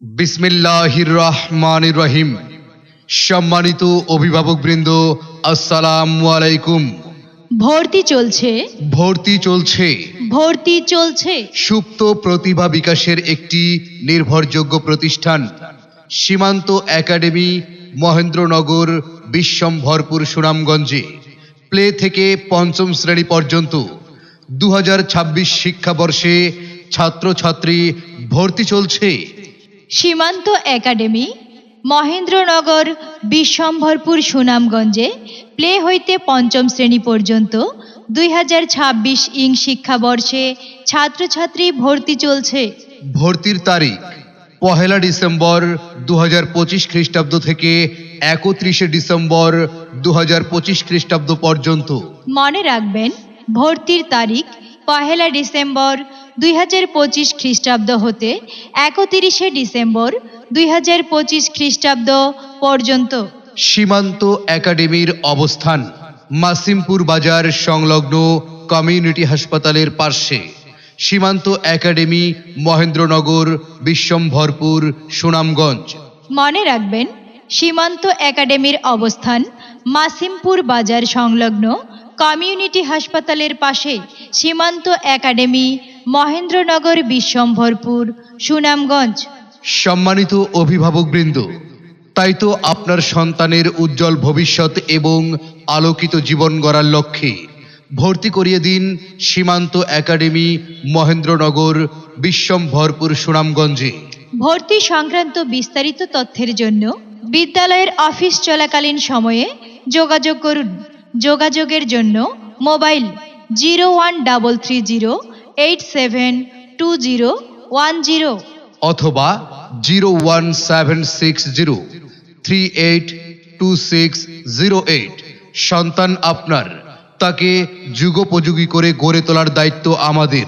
বিসমিল্লাহির রহমানির রহিম। সম্মানিত অভিভাবকবৃন্দ, আসসালামু আলাইকুম। ভর্তি চলছে ভর্তি চলছে ভর্তি চলছে সুপ্ত প্রতিভা বিকাশের একটি নির্ভরযোগ্য প্রতিষ্ঠান সীমান্ত একাডেমি, মহেন্দ্রনগর, বিশ্বম্ভরপুর, সুনামগঞ্জে প্লে থেকে পঞ্চম শ্রেণী পর্যন্ত 2026 শিক্ষাবর্ষে ছাত্রছাত্রী ভর্তি চলছে। সীমান্ত একাডেমি, মহেন্দ্রনগর, বিশ্বম্ভরপুর, সুনামগঞ্জে প্লে হইতে পঞ্চম শ্রেণী পর্যন্ত 2026 শিক্ষাবর্ষে ছাত্রছাত্রী ভর্তি চলছে। ভর্তির তারিখ 1 ডিসেম্বর 2025 খ্রিস্টাব্দ থেকে 31 ডিসেম্বর 2025 খ্রিস্টাব্দ পর্যন্ত। মনে রাখবেন, ভর্তির তারিখ 1 ডিসেম্বর 2025 খ্রিস্টাব্দ হতে 31 ডিসেম্বর 2025 খ্রিস্টাব্দ পর্যন্ত। সীমান্ত একাডেমির অবস্থান মাসিমপুর বাজার সংলগ্ন কমিউনিটি হাসপাতালের পার্শ্বে। সীমান্ত একাডেমি, মহেন্দ্রনগর, বিশ্বম্ভরপুর, সুনামগঞ্জ। মনে রাখবেন, সীমান্ত একাডেমির অবস্থান মাসিমপুর বাজার সংলগ্ন কমিউনিটি হাসপাতালের পাশে। সীমান্ত একাডেমি, মহেন্দ্রনগর, বিশ্বম্ভরপুর, সুনামগঞ্জ। সম্মানিত অভিভাবকবৃন্দ, তাই তো আপনার সন্তানের উজ্জ্বল ভবিষ্যৎ এবং আলোকিত জীবন গড়ার লক্ষ্যে ভর্তি করিয়ে দিন সীমান্ত একাডেমি, মহেন্দ্রনগর, বিশ্বম্ভরপুর, সুনামগঞ্জে। ভর্তি সংক্রান্ত বিস্তারিত তথ্যের জন্য বিদ্যালয়ের অফিস চলাকালীন সময়ে যোগাযোগ করুন। যোগাযোগের জন্য মোবাইল 0133087201 অথবা 01760382608। সন্তান আপনার, তাকে যুগোপযোগী করে গড়ে তোলার দায়িত্ব আমাদের।